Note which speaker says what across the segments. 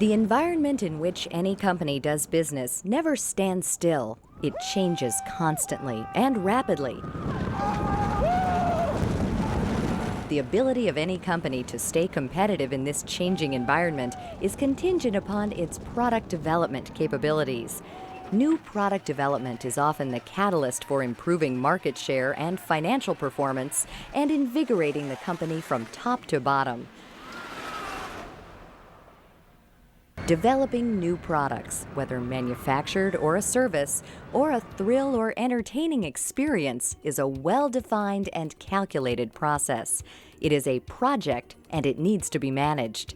Speaker 1: The environment in which any company does business never stands still. It changes constantly and rapidly. The ability of any company to stay competitive in this changing environment is contingent upon its product development capabilities. New product development is often the catalyst for improving market share and financial performance and invigorating the company from top to bottom. Developing new products, whether manufactured or a service, or a thrill or entertaining experience, is a well-defined and calculated process. It is a project, and it needs to be managed.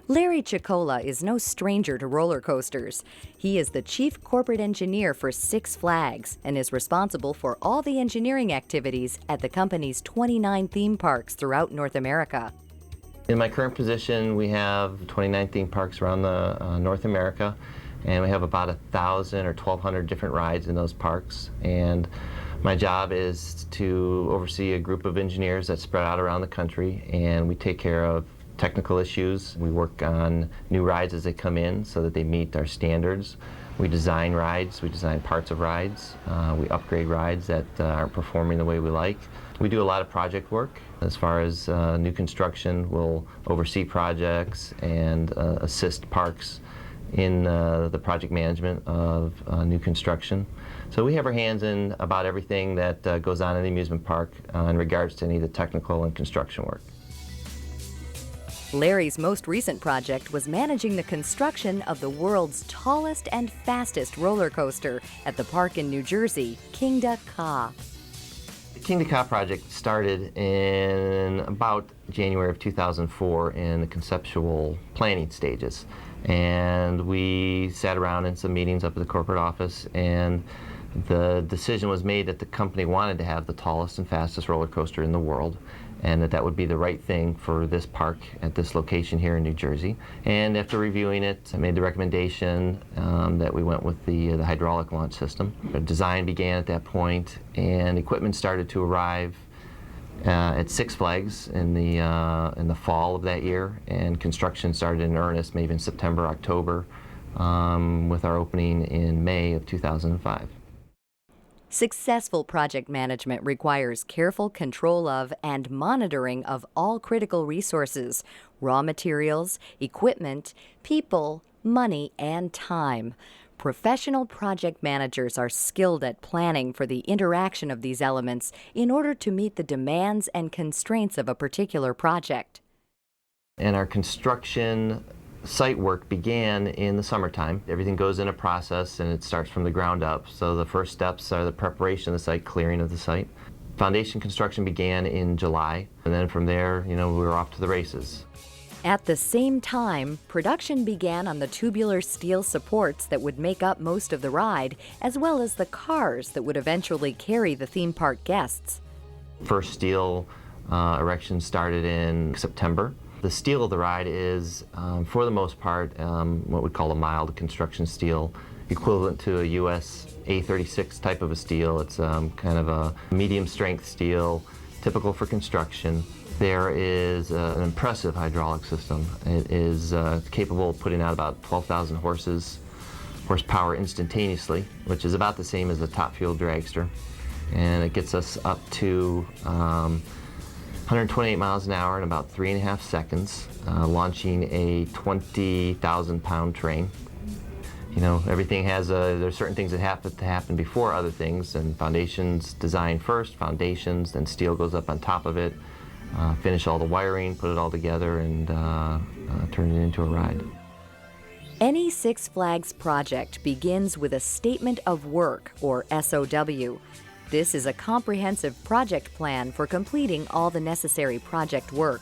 Speaker 1: Larry Chicola is no stranger to roller coasters. He is the chief corporate engineer for Six Flags and is responsible for all the engineering activities at the company's 29 theme parks throughout North America.
Speaker 2: In my current position, we have 29 theme parks around North America, and we have about 1,000 or 1,200 different rides in those parks. And my job is to oversee a group of engineers that's spread out around the country, and we take care of technical issues. We work on new rides as they come in so that they meet our standards. We design rides, we design parts of rides, we upgrade rides that aren't performing the way we like. We do a lot of project work. As far as new construction, we'll oversee projects and assist parks in the project management of new construction. So we have our hands in about everything that goes on in the amusement park in regards to any of the technical and construction work.
Speaker 1: Larry's most recent project was managing the construction of the world's tallest and fastest roller coaster at the park in New Jersey, Kingda Ka.
Speaker 2: The Kingda Ka project started in about January of 2004 in the conceptual planning stages. And we sat around in some meetings up at the corporate office, and the decision was made that the company wanted to have the tallest and fastest roller coaster in the world, and that would be the right thing for this park at this location here in New Jersey. And after reviewing it, I made the recommendation that we went with the hydraulic launch system. The design began at that point, and equipment started to arrive at Six Flags in the fall of that year, and construction started in earnest maybe in September, October, with our opening in May of 2005.
Speaker 1: Successful project management requires careful control of and monitoring of all critical resources, raw materials, equipment, people, money, and time. Professional project managers are skilled at planning for the interaction of these elements in order to meet the demands and constraints of a particular project.
Speaker 2: And our construction site work began in the summertime. Everything goes in a process, and it starts from the ground up. So the first steps are the preparation of the site, clearing of the site. Foundation construction began in July, and then from there, we were off to the races.
Speaker 1: At the same time, production began on the tubular steel supports that would make up most of the ride, as well as the cars that would eventually carry the theme park guests.
Speaker 2: First steel erection started in September. The steel of the ride is, for the most part, what we call a mild construction steel, equivalent to a US A36 type of a steel. It's kind of a medium strength steel, typical for construction. There is an impressive hydraulic system. It is capable of putting out about 12,000 horsepower instantaneously, which is about the same as a top fuel dragster. And it gets us up to 128 miles an hour in about 3.5 seconds, launching a 20,000-pound train. Everything has there's certain things that have to happen before other things, and foundations design first, foundations, then steel goes up on top of it, finish all the wiring, put it all together, and turn it into a ride.
Speaker 1: Any Six Flags project begins with a Statement of Work, or SOW. This is a comprehensive project plan for completing all the necessary project work.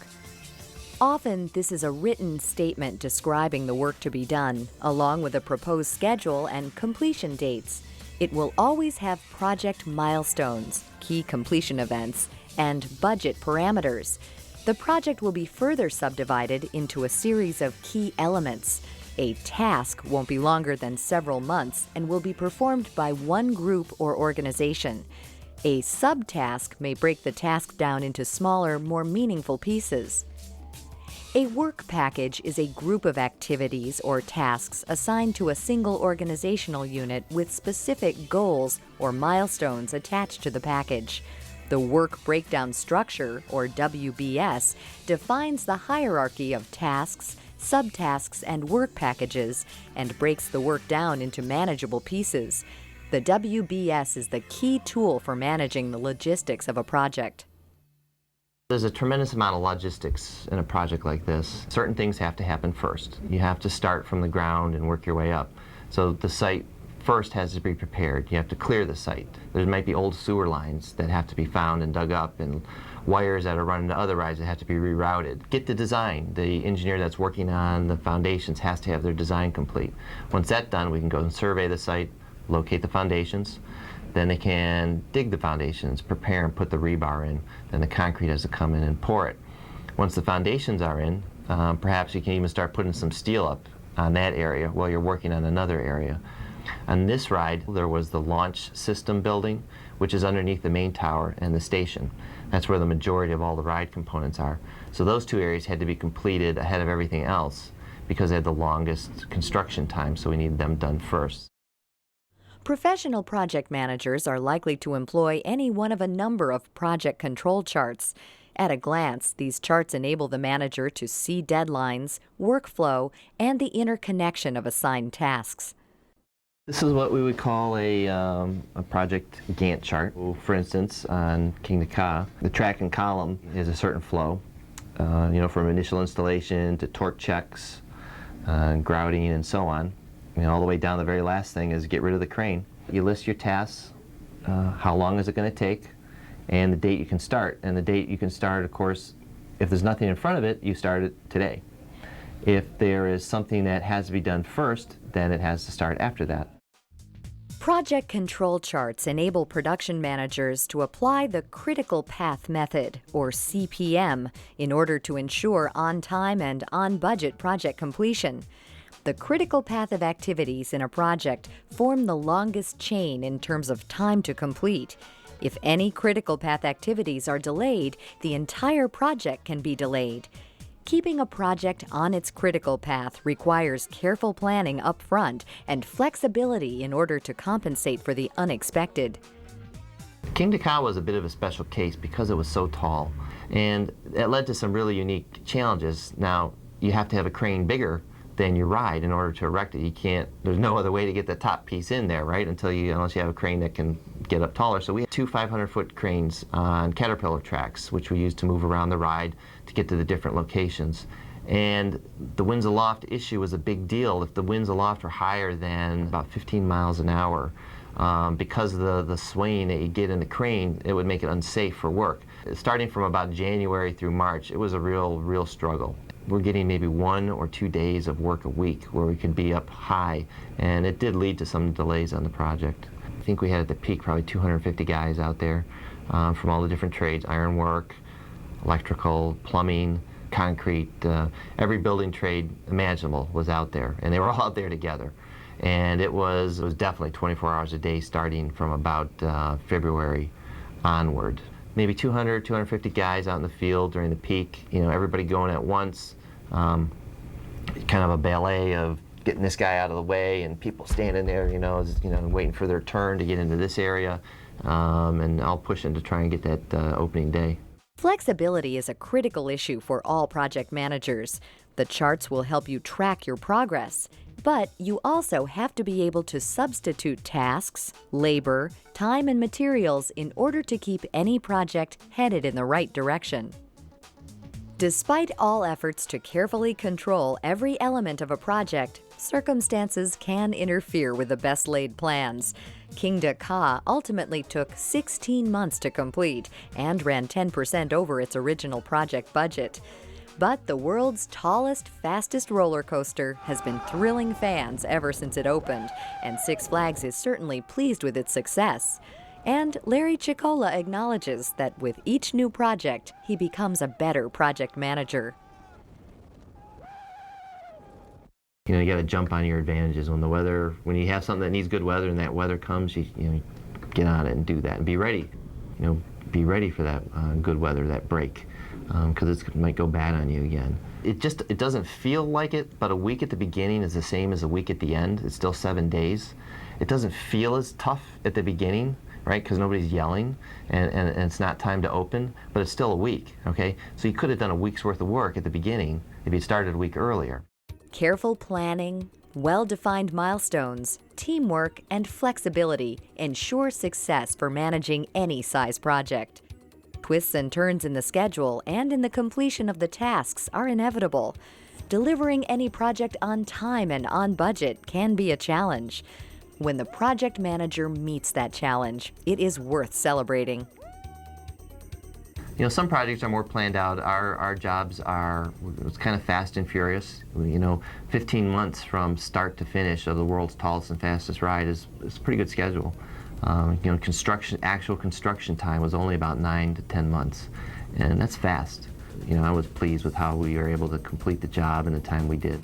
Speaker 1: Often, this is a written statement describing the work to be done, along with a proposed schedule and completion dates. It will always have project milestones, key completion events, and budget parameters. The project will be further subdivided into a series of key elements. A task won't be longer than several months and will be performed by one group or organization. A subtask may break the task down into smaller, more meaningful pieces. A work package is a group of activities or tasks assigned to a single organizational unit with specific goals or milestones attached to the package. The Work Breakdown Structure, or WBS, defines the hierarchy of tasks, subtasks, and work packages and breaks the work down into manageable pieces. The WBS is the key tool for managing the logistics of a project.
Speaker 2: There's a tremendous amount of logistics in a project like this. Certain things have to happen first. You have to start from the ground and work your way up. So the site first has to be prepared. You have to clear the site. There might be old sewer lines that have to be found and dug up, and wires that are running to other rides that have to be rerouted. Get the design. The engineer that's working on the foundations has to have their design complete. Once that's done, we can go and survey the site, locate the foundations. Then they can dig the foundations, prepare and put the rebar in. Then the concrete has to come in and pour it. Once the foundations are in, perhaps you can even start putting some steel up on that area while you're working on another area. On this ride, there was the launch system building, which is underneath the main tower and the station. That's where the majority of all the ride components are. So those two areas had to be completed ahead of everything else because they had the longest construction time, so we needed them done first.
Speaker 1: Professional project managers are likely to employ any one of a number of project control charts. At a glance, these charts enable the manager to see deadlines, workflow, and the interconnection of assigned tasks.
Speaker 2: This is what we would call a project Gantt chart. For instance, on King Ka, the track and column is a certain flow, from initial installation to torque checks, grouting, and so on. All the way down, the very last thing is get rid of the crane. You list your tasks, how long is it going to take, and the date you can start. And the date you can start, of course, if there's nothing in front of it, you start it today. If there is something that has to be done first, then it has to start after that.
Speaker 1: Project control charts enable production managers to apply the critical path method, or CPM, in order to ensure on-time and on-budget project completion. The critical path of activities in a project form the longest chain in terms of time to complete. If any critical path activities are delayed, the entire project can be delayed. Keeping a project on its critical path requires careful planning up front and flexibility in order to compensate for the unexpected.
Speaker 2: King Ka was a bit of a special case because it was so tall, and it led to some really unique challenges. Now, you have to have a crane bigger than your ride in order to erect it. You can't, there's no other way to get the top piece in there, right? Unless you have a crane that can get up taller. So we had two 500-foot cranes on Caterpillar tracks, which we used to move around the ride to get to the different locations. And the winds aloft issue was a big deal. If the winds aloft were higher than about 15 miles an hour, because of the swaying that you get in the crane, it would make it unsafe for work. Starting from about January through March, it was a real struggle. We're getting maybe 1 or 2 days of work a week where we could be up high, and it did lead to some delays on the project. I think we had at the peak probably 250 guys out there from all the different trades: ironwork, electrical, plumbing, concrete, every building trade imaginable was out there, and they were all out there together. And it was definitely 24 hours a day starting from about February onward. Maybe 200, 250 guys out in the field during the peak, everybody going at once, kind of a ballet of getting this guy out of the way and people standing there, waiting for their turn to get into this area, and all pushing to try and get that opening day.
Speaker 1: Flexibility is a critical issue for all project managers. The charts will help you track your progress, but you also have to be able to substitute tasks, labor, time, and materials in order to keep any project headed in the right direction. Despite all efforts to carefully control every element of a project, circumstances can interfere with the best laid plans. King Ka ultimately took 16 months to complete and ran 10% over its original project budget. But the world's tallest, fastest roller coaster has been thrilling fans ever since it opened, and Six Flags is certainly pleased with its success. And Larry Chicola acknowledges that with each new project, he becomes a better project manager.
Speaker 2: You got to jump on your advantages when you have something that needs good weather and that weather comes, you get on it and do that and be ready. Be ready for that good weather, that break. because it might go bad on you again. It doesn't feel like it, but a week at the beginning is the same as a week at the end. It's still 7 days. It doesn't feel as tough at the beginning, right, because nobody's yelling and it's not time to open, but it's still a week, okay? So you could have done a week's worth of work at the beginning if you started a week earlier.
Speaker 1: Careful planning, well-defined milestones, teamwork, and flexibility ensure success for managing any size project. Twists and turns in the schedule and in the completion of the tasks are inevitable. Delivering any project on time and on budget can be a challenge. When the project manager meets that challenge, it is worth celebrating.
Speaker 2: You know, some projects are more planned out. Our jobs are, it's kind of fast and furious. You know, 15 months from start to finish of the world's tallest and fastest ride is a pretty good schedule. You know, actual construction time was only about 9 to 10 months, and that's fast. You know, I was pleased with how we were able to complete the job in the time we did.